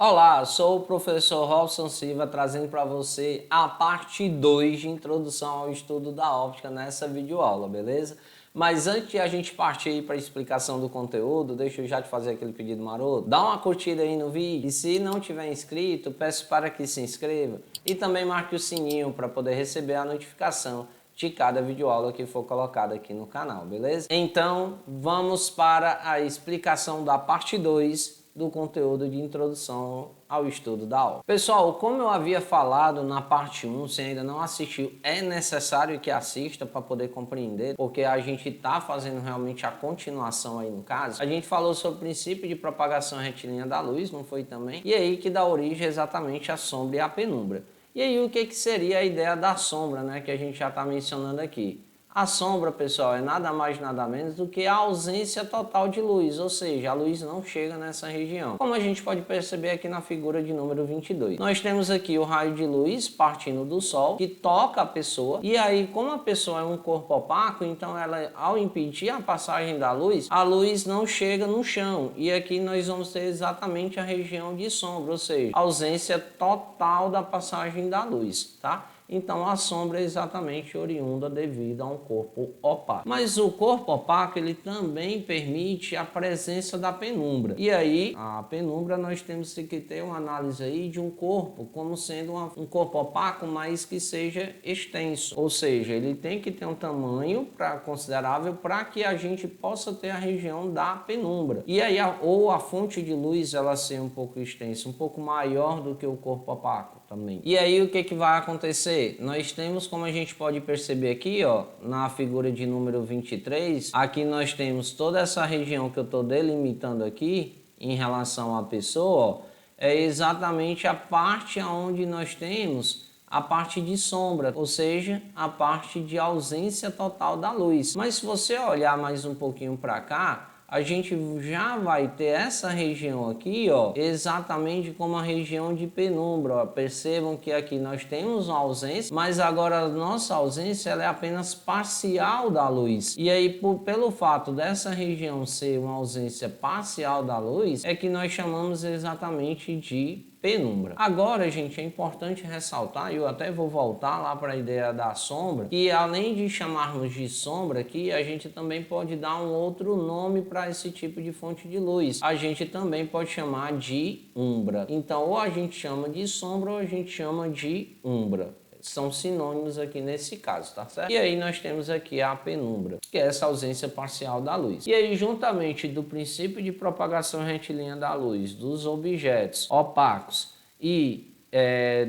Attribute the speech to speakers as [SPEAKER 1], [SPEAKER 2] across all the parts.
[SPEAKER 1] Olá, sou o professor Robson Silva trazendo para você a parte 2 de introdução ao estudo da óptica nessa videoaula, beleza? Mas antes de a gente partir para a explicação do conteúdo, deixa eu já te fazer aquele pedido maroto. Dá uma curtida aí no vídeo e se não tiver inscrito, peço para que se inscreva e também marque o sininho para poder receber a notificação de cada videoaula que for colocada aqui no canal, beleza? Então, vamos para a explicação da parte 2 do conteúdo de introdução ao estudo da óptica. Pessoal, como eu havia falado na parte 1, se ainda não assistiu, é necessário que assista para poder compreender, porque a gente está fazendo realmente a continuação aí no caso. A gente falou sobre o princípio de propagação retilínea da luz, não foi também? E aí que dá origem exatamente à sombra e à penumbra. E aí o que seria a ideia da sombra, né, que a gente já está mencionando aqui? A sombra, pessoal, é nada mais nada menos do que a ausência total de luz, ou seja, a luz não chega nessa região. Como a gente pode perceber aqui na figura de número 22. Nós temos aqui o raio de luz partindo do Sol, que toca a pessoa, e aí como a pessoa é um corpo opaco, então ela, ao impedir a passagem da luz, a luz não chega no chão, e aqui nós vamos ter exatamente a região de sombra, ou seja, ausência total da passagem da luz, tá? Então a sombra é exatamente oriunda devido a um corpo opaco. Mas o corpo opaco ele também permite a presença da penumbra. E aí, a penumbra nós temos que ter uma análise aí de um corpo como sendo um corpo opaco, mas que seja extenso. Ou seja, ele tem que ter um tamanho considerável para que a gente possa ter a região da penumbra. E aí, ou a fonte de luz ela ser um pouco extensa, um pouco maior do que o corpo opaco também. E aí o que vai acontecer? Nós temos, como a gente pode perceber aqui, ó, na figura de número 23, aqui nós temos toda essa região que eu estou delimitando aqui em relação à pessoa, ó, é exatamente a parte onde nós temos a parte de sombra, ou seja, a parte de ausência total da luz. Mas se você olhar mais um pouquinho para cá, a gente já vai ter essa região aqui, ó, exatamente como a região de penumbra. Ó. Percebam que aqui nós temos uma ausência, mas agora a nossa ausência ela é apenas parcial da luz. E aí, pelo fato dessa região ser uma ausência parcial da luz, é que nós chamamos exatamente de penumbra. Agora, gente, é importante ressaltar, e eu até vou voltar lá para a ideia da sombra, que além de chamarmos de sombra aqui, a gente também pode dar um outro nome para esse tipo de fonte de luz. A gente também pode chamar de umbra. Então, ou a gente chama de sombra ou a gente chama de umbra. São sinônimos aqui nesse caso, tá certo? E aí nós temos aqui a penumbra, que é essa ausência parcial da luz. E aí, juntamente do princípio de propagação retilínea da luz, dos objetos opacos e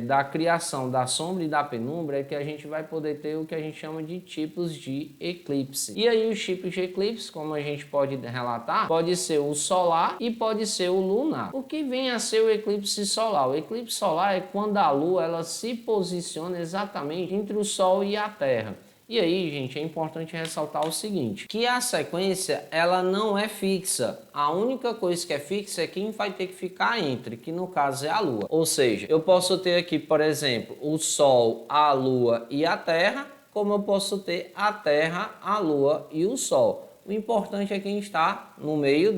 [SPEAKER 1] da criação da sombra e da penumbra, é que a gente vai poder ter o que a gente chama de tipos de eclipse. E aí os tipos de eclipse, como a gente pode relatar, pode ser o solar e pode ser o lunar. O que vem a ser o eclipse solar? O eclipse solar é quando a Lua ela se posiciona exatamente entre o Sol e a Terra. E aí, gente, é importante ressaltar o seguinte, que a sequência, ela não é fixa. A única coisa que é fixa é quem vai ter que ficar entre, que no caso é a Lua. Ou seja, eu posso ter aqui, por exemplo, o Sol, a Lua e a Terra, como eu posso ter a Terra, a Lua e o Sol. O importante é quem está no meio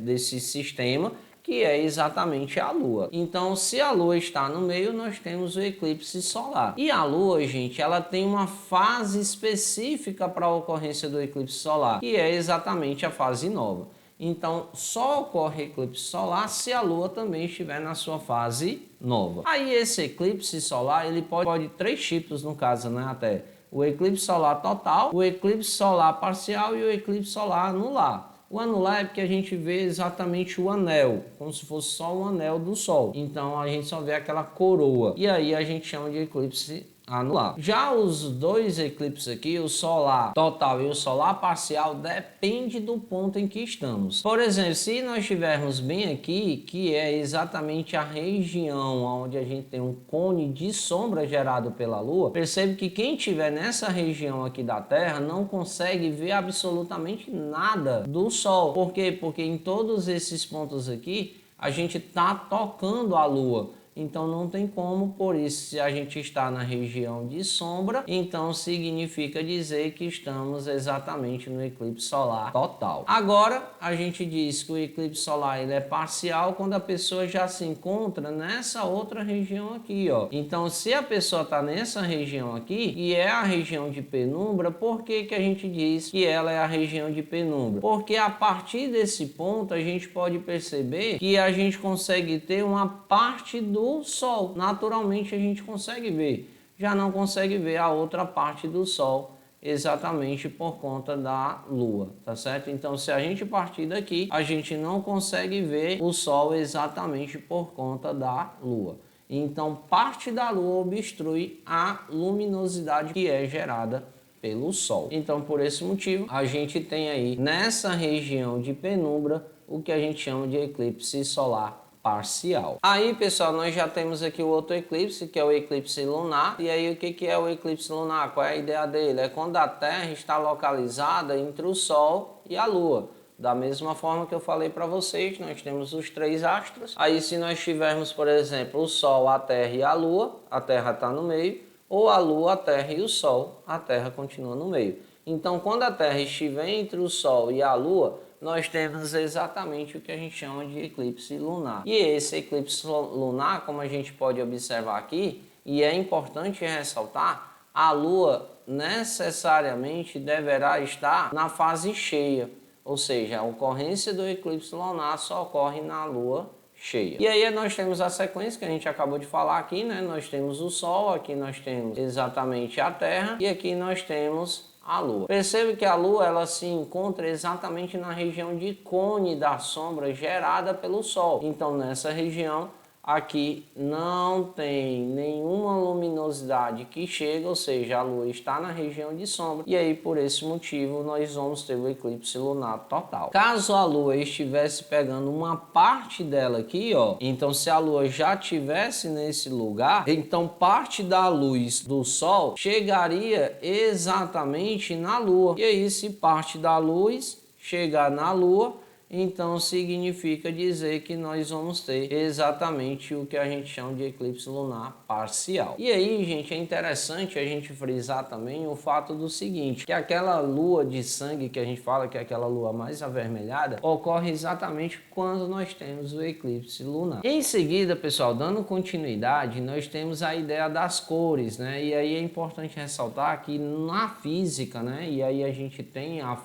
[SPEAKER 1] desse sistema, que é exatamente a Lua. Então, se a Lua está no meio, nós temos o eclipse solar. E a Lua, gente, ela tem uma fase específica para a ocorrência do eclipse solar, que é exatamente a fase nova. Então, só ocorre eclipse solar se a Lua também estiver na sua fase nova. Aí, esse eclipse solar, ele pode três tipos, no caso, né, até o eclipse solar total, o eclipse solar parcial e o eclipse solar anular. O anular é porque a gente vê exatamente o anel, como se fosse só um anel do Sol. Então a gente só vê aquela coroa. E aí a gente chama de eclipse anular. Já os dois eclipses aqui, o solar total e o solar parcial, depende do ponto em que estamos. Por exemplo, se nós estivermos bem aqui, que é exatamente a região onde a gente tem um cone de sombra gerado pela Lua, percebe que quem estiver nessa região aqui da Terra não consegue ver absolutamente nada do Sol. Por quê? Porque em todos esses pontos aqui, a gente está tocando a Lua. Então não tem como, por isso se a gente está na região de sombra, então significa dizer que estamos exatamente no eclipse solar total. Agora a gente diz que o eclipse solar ele é parcial quando a pessoa já se encontra nessa outra região aqui, ó. Então se a pessoa está nessa região aqui, e é a região de penumbra, por que que a gente diz que ela é a região de penumbra? Porque a partir desse ponto a gente pode perceber que a gente consegue ter uma parte do Sol. Naturalmente a gente consegue ver, já não consegue ver a outra parte do Sol, exatamente por conta da Lua, tá certo? Então se a gente partir daqui, a gente não consegue ver o Sol exatamente por conta da Lua. Então parte da Lua obstrui a luminosidade que é gerada pelo Sol. Então por esse motivo a gente tem aí nessa região de penumbra o que a gente chama de eclipse solar parcial. Aí, pessoal, nós já temos aqui o outro eclipse, que é o eclipse lunar. E aí, o que é o eclipse lunar? Qual é a ideia dele? É quando a Terra está localizada entre o Sol e a Lua. Da mesma forma que eu falei para vocês, nós temos os três astros. Aí, se nós tivermos, por exemplo, o Sol, a Terra e a Lua, a Terra está no meio. Ou a Lua, a Terra e o Sol, a Terra continua no meio. Então, quando a Terra estiver entre o Sol e a Lua, nós temos exatamente o que a gente chama de eclipse lunar. E esse eclipse lunar, como a gente pode observar aqui, e é importante ressaltar, a Lua necessariamente deverá estar na fase cheia. Ou seja, a ocorrência do eclipse lunar só ocorre na Lua cheia. E aí nós temos a sequência que a gente acabou de falar aqui, né? Nós temos o Sol, aqui nós temos exatamente a Terra e aqui nós temos a Lua. Percebe que a Lua ela se encontra exatamente na região de cone da sombra gerada pelo Sol. Então nessa região aqui não tem nenhuma luminosidade que chega, ou seja, a Lua está na região de sombra, e aí por esse motivo nós vamos ter o eclipse lunar total. Caso a Lua estivesse pegando uma parte dela aqui, ó, então se a Lua já estivesse nesse lugar, então parte da luz do Sol chegaria exatamente na Lua, e aí se parte da luz chegar na Lua, então significa dizer que nós vamos ter exatamente o que a gente chama de eclipse lunar parcial. E aí, gente, é interessante a gente frisar também o fato do seguinte, que aquela lua de sangue que a gente fala que é aquela lua mais avermelhada, ocorre exatamente quando nós temos o eclipse lunar. Em seguida, pessoal, dando continuidade, nós temos a ideia das cores, né? E aí é importante ressaltar que na física, né? E aí a gente tem a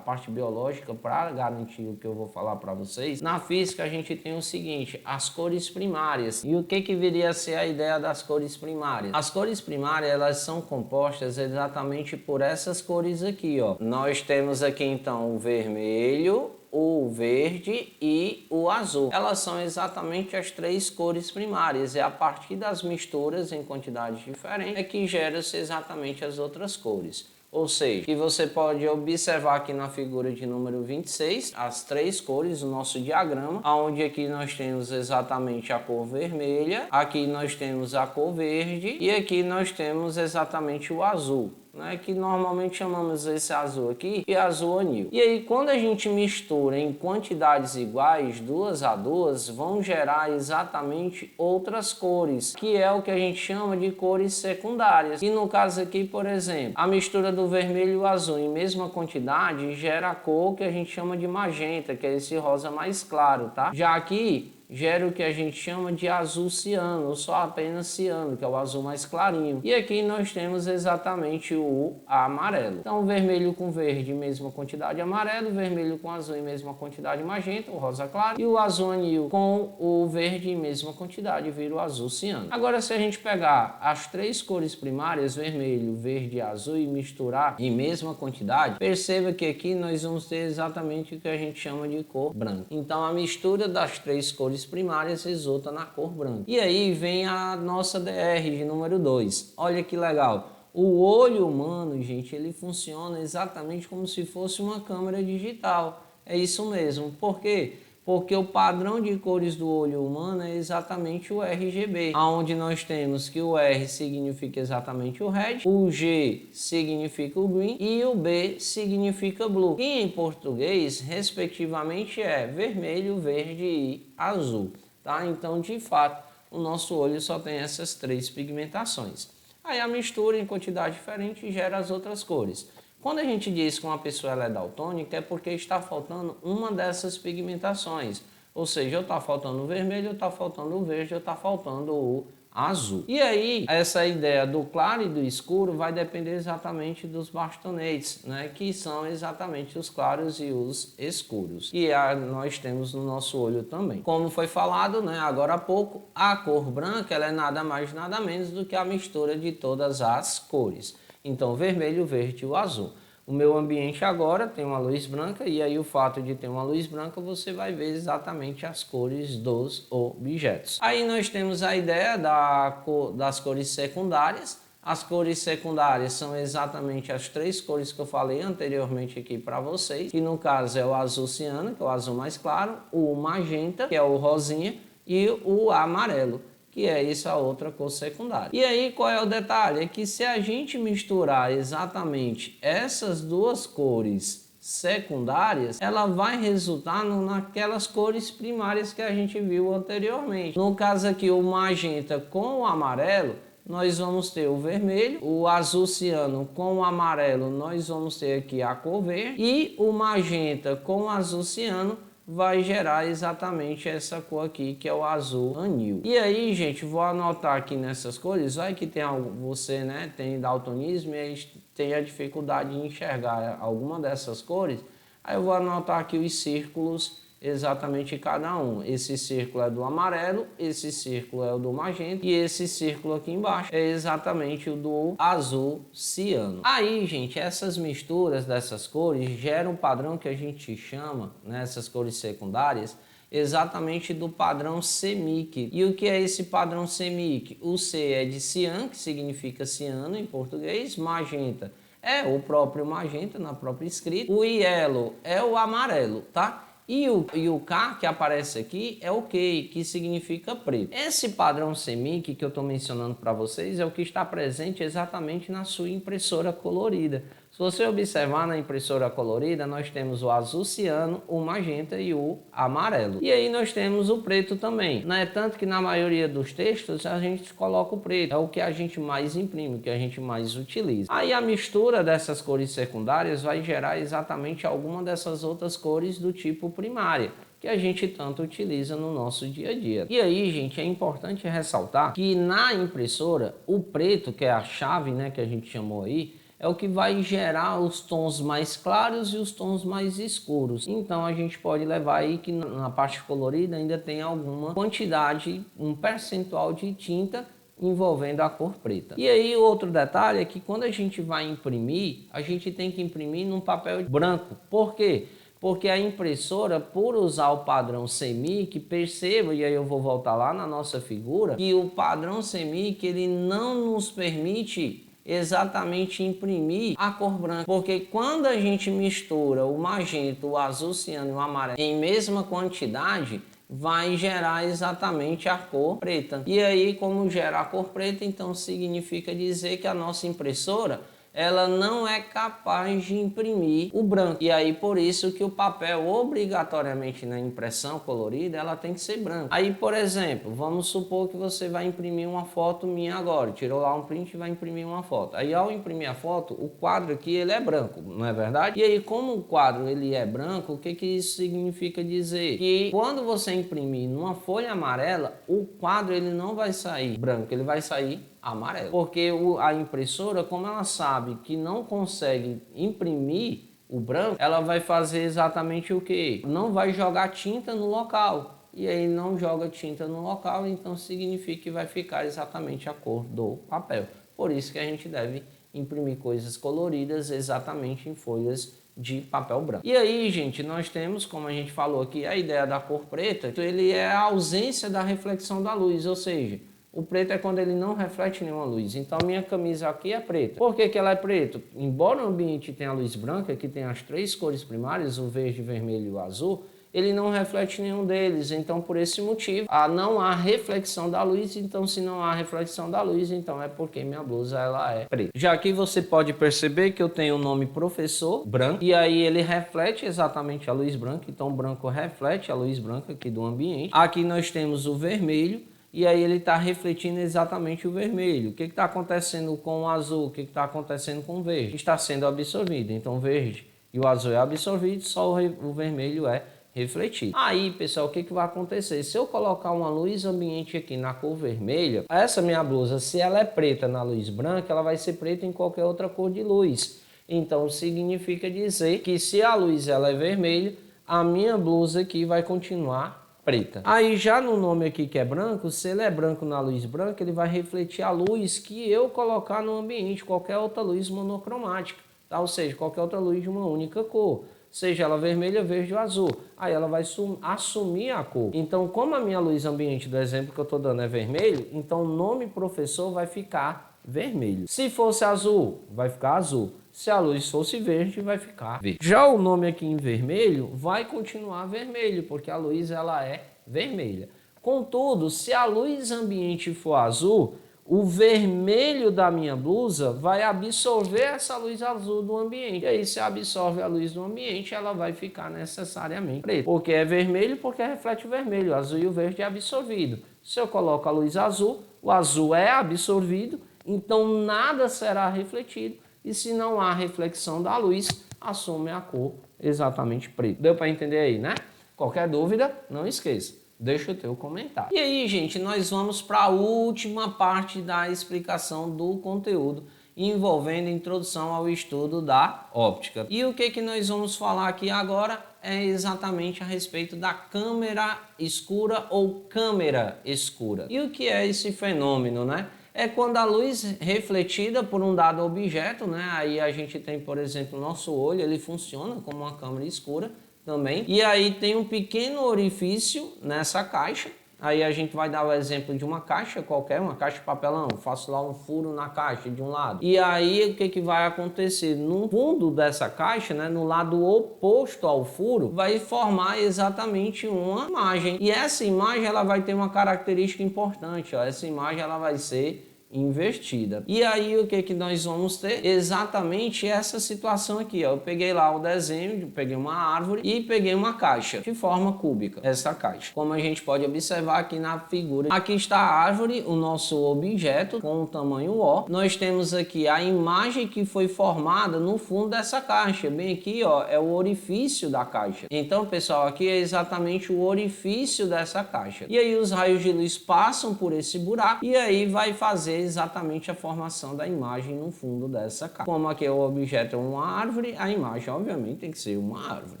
[SPEAKER 1] parte biológica para garantir o que eu vou falar para vocês. Na física a gente tem o seguinte, as cores primárias. E o que viria a ser a ideia das cores primárias? As cores primárias, elas são compostas exatamente por essas cores aqui, ó. Nós temos aqui então o vermelho, o verde e o azul. Elas são exatamente as três cores primárias, e a partir das misturas em quantidades diferentes é que gera-se exatamente as outras cores. Ou seja, que você pode observar aqui na figura de número 26, as três cores, o nosso diagrama, onde aqui nós temos exatamente a cor vermelha, aqui nós temos a cor verde e aqui nós temos exatamente o azul, né, que normalmente chamamos esse azul aqui de azul anil. E aí quando a gente mistura em quantidades iguais, 2 a 2, vão gerar exatamente outras cores, que é o que a gente chama de cores secundárias. E no caso aqui, por exemplo, a mistura do vermelho e o azul em mesma quantidade gera a cor que a gente chama de magenta, que é esse rosa mais claro, tá? Já aqui gera o que a gente chama de azul ciano, ou só apenas ciano, que é o azul mais clarinho. E aqui nós temos exatamente o amarelo. Então, vermelho com verde, mesma quantidade amarelo, vermelho com azul em mesma quantidade magenta, o rosa claro, e o azul anil com o verde em mesma quantidade, vira o azul ciano. Agora, se a gente pegar as três cores primárias, vermelho, verde e azul, e misturar em mesma quantidade, perceba que aqui nós vamos ter exatamente o que a gente chama de cor branca. Então, a mistura das três cores primárias resulta na cor branca. E aí vem a nossa DR de número 2. Olha que legal. O olho humano, gente, ele funciona exatamente como se fosse uma câmera digital. É isso mesmo. Por quê? Porque o padrão de cores do olho humano é exatamente o RGB, onde nós temos que o R significa exatamente o red, o G significa o green e o B significa blue. E em português, respectivamente, é vermelho, verde e azul, tá? Então, de fato, o nosso olho só tem essas 3 pigmentações. Aí a mistura em quantidade diferente gera as outras cores. Quando a gente diz que uma pessoa ela é daltônica, é porque está faltando uma dessas pigmentações. Ou seja, ou está faltando o vermelho, ou está faltando o verde, ou está faltando o azul. E aí, essa ideia do claro e do escuro vai depender exatamente dos bastonetes, né? Que são exatamente os claros e os escuros. E nós temos no nosso olho também. Como foi falado, né, agora há pouco, a cor branca ela é nada mais nada menos do que a mistura de todas as cores. Então, o vermelho, o verde e o azul. O meu ambiente agora tem uma luz branca e aí o fato de ter uma luz branca você vai ver exatamente as cores dos objetos. Aí nós temos a ideia das cores secundárias. As cores secundárias são exatamente as 3 cores que eu falei anteriormente aqui para vocês, que no caso é o azul ciano, que é o azul mais claro, o magenta, que é o rosinha, e o amarelo, que é essa outra cor secundária. E aí qual é o detalhe? É que se a gente misturar exatamente essas 2 cores secundárias, ela vai resultar naquelas cores primárias que a gente viu anteriormente. No caso aqui, o magenta com o amarelo, nós vamos ter o vermelho, o azul ciano com o amarelo, nós vamos ter aqui a cor verde, e o magenta com o azul ciano vai gerar exatamente essa cor aqui, que é o azul anil. E aí, gente, vou anotar aqui nessas cores, vai que tem você, né, tem daltonismo e aí tem a dificuldade de enxergar alguma dessas cores, aí eu vou anotar aqui os círculos exatamente cada um. Esse círculo é do amarelo, esse círculo é o do magenta e esse círculo aqui embaixo é exatamente o do azul ciano. Aí, gente, essas misturas dessas cores geram um padrão que a gente chama, nessas cores secundárias, exatamente do padrão CMYK. E o que é esse padrão CMYK? O C é de cian, que significa ciano em português, magenta é o próprio magenta na própria escrita, o yellow é o amarelo, tá? E o K que aparece aqui é o K, que significa preto. Esse padrão CMYK que eu estou mencionando para vocês é o que está presente exatamente na sua impressora colorida. Se você observar na impressora colorida, nós temos o azul ciano, o magenta e o amarelo. E aí nós temos o preto também. Não é tanto que na maioria dos textos a gente coloca o preto. É o que a gente mais imprime, o que a gente mais utiliza. Aí a mistura dessas cores secundárias vai gerar exatamente alguma dessas outras cores do tipo primária, que a gente tanto utiliza no nosso dia a dia. E aí, gente, é importante ressaltar que na impressora, o preto, que é a chave, né, que a gente chamou aí, é o que vai gerar os tons mais claros e os tons mais escuros. Então a gente pode levar aí que na parte colorida ainda tem alguma quantidade, um percentual de tinta envolvendo a cor preta. E aí outro detalhe é que quando a gente vai imprimir, a gente tem que imprimir num papel branco. Por quê? Porque a impressora, por usar o padrão CMYK, perceba, e aí eu vou voltar lá na nossa figura, que o padrão CMYK ele não nos permite exatamente imprimir a cor branca, porque quando a gente mistura o magenta, o azul ciano e o amarelo em mesma quantidade, vai gerar exatamente a cor preta. E aí, como gera a cor preta, então significa dizer que a nossa impressora ela não é capaz de imprimir o branco. E aí por isso que o papel obrigatoriamente na impressão colorida ela tem que ser branco. Aí, por exemplo, vamos supor que você vai imprimir uma foto minha agora, tirou lá um print e vai imprimir uma foto. Aí ao imprimir a foto, o quadro aqui ele é branco, não é verdade? E aí como o quadro ele é branco, o que que isso significa dizer? Que quando você imprimir numa folha amarela, o quadro ele não vai sair branco, ele vai sair amarelo, porque a impressora, como ela sabe que não consegue imprimir o branco, ela vai fazer exatamente o que? Não vai jogar tinta no local, e aí não joga tinta no local, então significa que vai ficar exatamente a cor do papel. Por isso que a gente deve imprimir coisas coloridas exatamente em folhas de papel branco. E aí, gente, nós temos, como a gente falou aqui, a ideia da cor preta, então ele é a ausência da reflexão da luz, ou seja, o preto é quando ele não reflete nenhuma luz. Então minha camisa aqui é preta. Por que que ela é preta? Embora o ambiente tenha a luz branca, que tem as 3 cores primárias, o verde, o vermelho e o azul, ele não reflete nenhum deles. Então por esse motivo, não há reflexão da luz. Então se não há reflexão da luz, então é porque minha blusa ela é preta. Já aqui você pode perceber que eu tenho o nome professor branco, e aí ele reflete exatamente a luz branca. Então o branco reflete a luz branca aqui do ambiente. Aqui nós temos o vermelho, e aí ele está refletindo exatamente o vermelho. O que está acontecendo com o azul? O que está acontecendo com o verde? Está sendo absorvido. Então o verde e o azul é absorvido, só o vermelho é refletido. Aí, pessoal, o que vai acontecer? Se eu colocar uma luz ambiente aqui na cor vermelha, essa minha blusa, se ela é preta na luz branca, ela vai ser preta em qualquer outra cor de luz. Então significa dizer que se a luz ela é vermelha, a minha blusa aqui vai continuar preta. Aí já no nome aqui que é branco, se ele é branco na luz branca, ele vai refletir a luz que eu colocar no ambiente, qualquer outra luz monocromática, tá? Ou seja, qualquer outra luz de uma única cor, seja ela vermelha, verde ou azul. Aí ela vai assumir a cor. Então, como a minha luz ambiente do exemplo que eu estou dando é vermelho, então o nome professor vai ficar vermelho. Se fosse azul, vai ficar azul. Se a luz fosse verde, vai ficar verde. Já o nome aqui em vermelho vai continuar vermelho, porque a luz ela é vermelha. Contudo, se a luz ambiente for azul, o vermelho da minha blusa vai absorver essa luz azul do ambiente. E aí, se absorve a luz do ambiente, ela vai ficar necessariamente preta. Porque é vermelho, porque reflete o vermelho. O azul e o verde é absorvido. Se eu coloco a luz azul, o azul é absorvido, então nada será refletido. E se não há reflexão da luz, assume a cor exatamente preta. Deu para entender aí, né? Qualquer dúvida, não esqueça. Deixa o teu comentário. E aí, gente, nós vamos para a última parte da explicação do conteúdo envolvendo a introdução ao estudo da óptica. E o que nós vamos falar aqui agora é exatamente a respeito da câmera escura ou câmera escura. E o que é esse fenômeno, né? É quando a luz refletida por um dado objeto, né? Aí a gente tem, por exemplo, o nosso olho, ele funciona como uma câmera escura também. E aí tem um pequeno orifício nessa caixa. Aí a gente vai dar o exemplo de uma caixa qualquer, uma caixa de papelão. Faço lá um furo na caixa de um lado. E aí o que vai acontecer? No fundo dessa caixa, né, no lado oposto ao furo, vai formar exatamente uma imagem. E essa imagem ela vai ter uma característica importante. Ó. Essa imagem ela vai ser invertida. E aí o que nós vamos ter? Exatamente essa situação aqui, ó. Eu peguei lá o desenho, peguei uma árvore e peguei uma caixa de forma cúbica, essa caixa. Como a gente pode observar aqui na figura, aqui está a árvore, o nosso objeto com o tamanho O. Nós temos aqui a imagem que foi formada no fundo dessa caixa, bem aqui, ó, é o orifício da caixa. Então, pessoal, aqui é exatamente o orifício dessa caixa. E aí os raios de luz passam por esse buraco e aí vai fazer exatamente a formação da imagem no fundo dessa caixa. Como aqui o objeto é uma árvore, a imagem obviamente tem que ser uma árvore,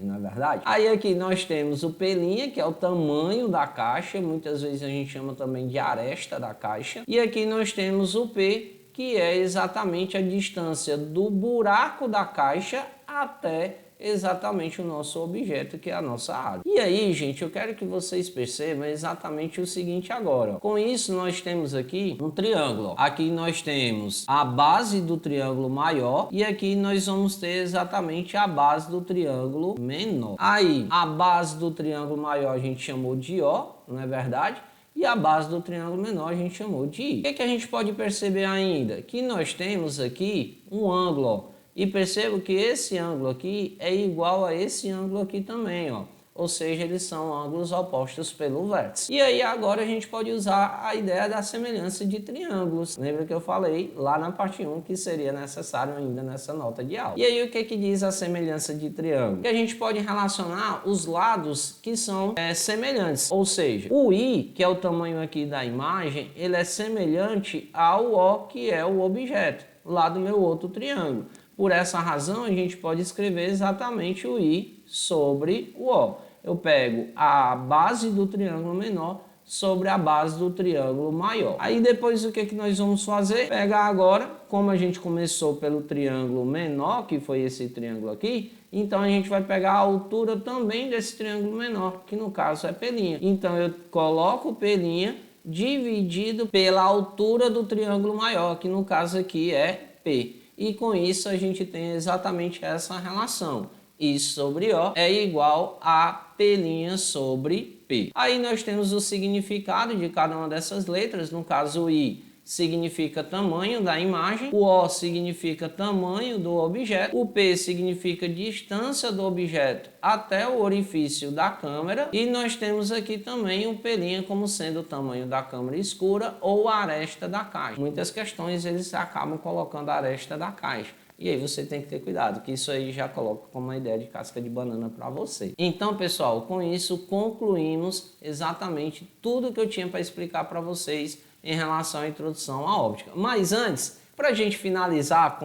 [SPEAKER 1] não é verdade? Aí aqui nós temos o pelinha, que é o tamanho da caixa, muitas vezes a gente chama também de aresta da caixa. E aqui nós temos o P, que é exatamente a distância do buraco da caixa até exatamente o nosso objeto, que é a nossa árvore. E aí, gente, eu quero que vocês percebam exatamente o seguinte agora. Com isso, nós temos aqui um triângulo. Aqui nós temos a base do triângulo maior e aqui nós vamos ter exatamente a base do triângulo menor. Aí, a base do triângulo maior a gente chamou de O, não é verdade? E a base do triângulo menor a gente chamou de I. O que a gente pode perceber ainda? Que nós temos aqui um ângulo, ó. E percebo que esse ângulo aqui é igual a esse ângulo aqui também, ó. Ou seja, eles são ângulos opostos pelo vértice. E aí agora a gente pode usar a ideia da semelhança de triângulos. Lembra que eu falei lá na parte 1 que seria necessário ainda nessa nota de aula. E aí o que diz a semelhança de triângulo? Que a gente pode relacionar os lados que são semelhantes. Ou seja, o I, que é o tamanho aqui da imagem, ele é semelhante ao O, que é o objeto, lá do meu outro triângulo. Por essa razão, a gente pode escrever exatamente o I sobre o O. Eu pego a base do triângulo menor sobre a base do triângulo maior. Aí depois o que nós vamos fazer? Pegar agora, como a gente começou pelo triângulo menor, que foi esse triângulo aqui, então a gente vai pegar a altura também desse triângulo menor, que no caso é P'. Então eu coloco P' dividido pela altura do triângulo maior, que no caso aqui é P. E com isso a gente tem exatamente essa relação. I sobre O é igual a P' sobre P. Aí nós temos o significado de cada uma dessas letras. No caso, o I significa tamanho da imagem, o O significa tamanho do objeto, o P significa distância do objeto até o orifício da câmera e nós temos aqui também o P' como sendo o tamanho da câmera escura ou a aresta da caixa. Muitas questões eles acabam colocando a aresta da caixa. E aí você tem que ter cuidado, que isso aí já coloca como uma ideia de casca de banana para você. Então, pessoal, com isso concluímos exatamente tudo que eu tinha para explicar para vocês em relação à introdução à óptica. Mas antes, para a gente finalizar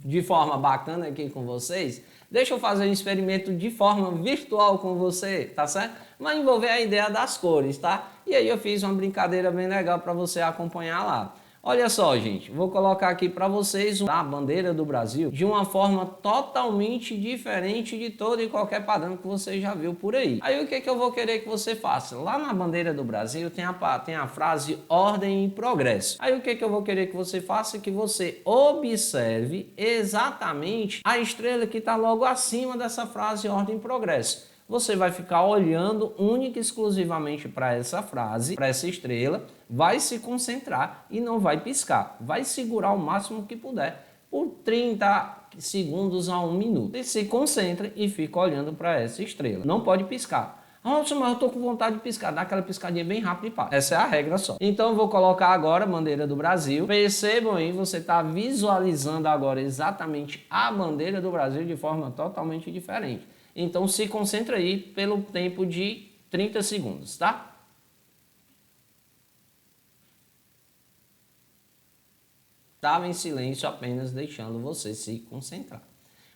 [SPEAKER 1] de forma bacana aqui com vocês, deixa eu fazer um experimento de forma virtual com você, tá certo? Vai envolver a ideia das cores, tá? E aí eu fiz uma brincadeira bem legal para você acompanhar lá. Olha só, gente, vou colocar aqui para vocês a bandeira do Brasil de uma forma totalmente diferente de todo e qualquer padrão que você já viu por aí. Aí o que que eu vou querer que você faça? Lá na bandeira do Brasil tem a frase ordem e progresso. Aí o que que eu vou querer que você faça? Que você observe exatamente a estrela que está logo acima dessa frase ordem e progresso. Você vai ficar olhando única e exclusivamente para essa frase, para essa estrela, vai se concentrar e não vai piscar. Vai segurar o máximo que puder por 30 segundos a 1 minuto. E se concentra e fica olhando para essa estrela. Não pode piscar. Nossa, mas eu estou com vontade de piscar. Dá aquela piscadinha bem rápida e pá. Essa é a regra só. Então eu vou colocar agora a bandeira do Brasil. Percebam aí, você está visualizando agora exatamente a bandeira do Brasil de forma totalmente diferente. Então se concentra aí pelo tempo de 30 segundos, tá? Estava em silêncio apenas deixando você se concentrar.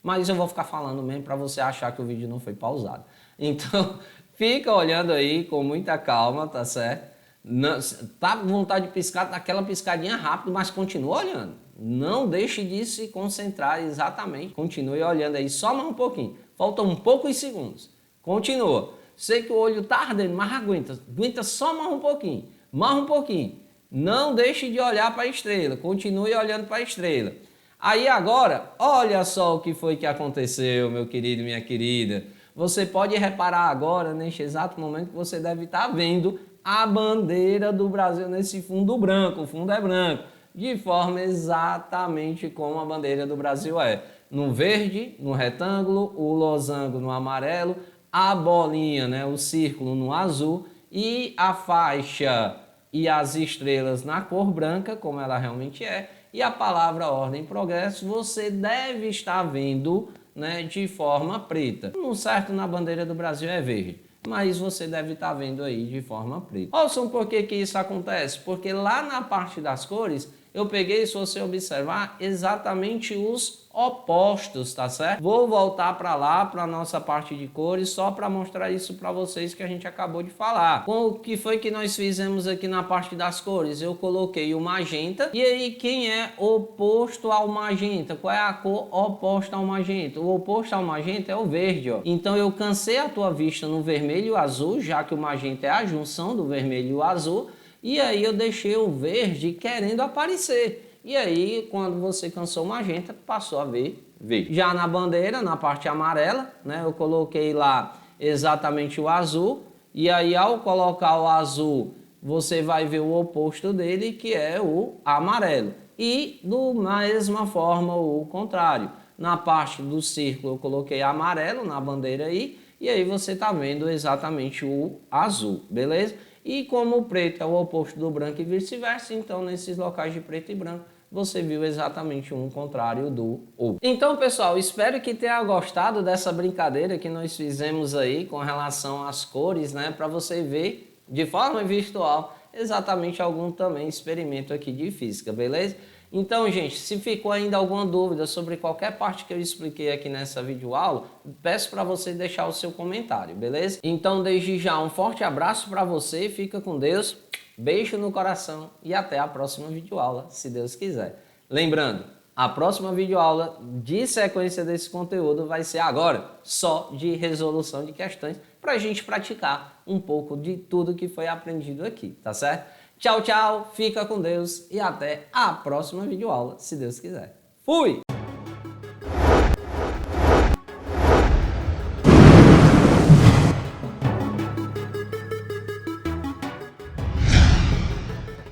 [SPEAKER 1] Mas eu vou ficar falando mesmo para você achar que o vídeo não foi pausado. Então fica olhando aí com muita calma, tá certo? Não, tá com vontade de piscar, dá aquela piscadinha rápido, mas continua olhando. Não deixe de se concentrar exatamente. Continue olhando aí só mais um pouquinho. Faltam poucos segundos. Continua. Sei que o olho está ardendo, mas aguenta. Aguenta só mais um pouquinho. Mais um pouquinho. Não deixe de olhar para a estrela. Continue olhando para a estrela. Aí agora, olha só o que foi que aconteceu, meu querido e minha querida. Você pode reparar agora, neste exato momento, que você deve estar vendo a bandeira do Brasil nesse fundo branco. O fundo é branco. De forma exatamente como a bandeira do Brasil é. No verde, no retângulo, o losango no amarelo, a bolinha, né, o círculo no azul e a faixa e as estrelas na cor branca, como ela realmente é, e a palavra ordem e progresso você deve estar vendo, né, de forma preta. No certo, na bandeira do Brasil é verde, mas você deve estar vendo aí de forma preta. Ouçam por que isso acontece? Porque lá na parte das cores, eu peguei, se você observar, exatamente os opostos, tá certo? Vou voltar para lá, para a nossa parte de cores, só para mostrar isso para vocês que a gente acabou de falar. Com o que foi que nós fizemos aqui na parte das cores? Eu coloquei o magenta. E aí, quem é oposto ao magenta? Qual é a cor oposta ao magenta? O oposto ao magenta é o verde, ó. Então eu cansei a tua vista no vermelho e o azul, já que o magenta é a junção do vermelho e o azul. E aí eu deixei o verde querendo aparecer. E aí, quando você cansou o magenta, passou a ver verde. Já na bandeira, na parte amarela, né, eu coloquei lá exatamente o azul. E aí, ao colocar o azul, você vai ver o oposto dele, que é o amarelo. E, da mesma forma, o contrário. Na parte do círculo, eu coloquei amarelo na bandeira aí. E aí, você está vendo exatamente o azul, beleza? E como o preto é o oposto do branco e vice-versa, então nesses locais de preto e branco, você viu exatamente um contrário do outro. Então, pessoal, espero que tenha gostado dessa brincadeira que nós fizemos aí com relação às cores, né? Para você ver de forma virtual exatamente algum também experimento aqui de física, beleza? Então, gente, se ficou ainda alguma dúvida sobre qualquer parte que eu expliquei aqui nessa videoaula, peço para você deixar o seu comentário, beleza? Então, desde já, um forte abraço para você, fica com Deus, beijo no coração e até a próxima videoaula, se Deus quiser. Lembrando, a próxima videoaula de sequência desse conteúdo vai ser agora, só de resolução de questões, para a gente praticar um pouco de tudo que foi aprendido aqui, tá certo? Tchau, tchau, fica com Deus e até a próxima videoaula, se Deus quiser. Fui!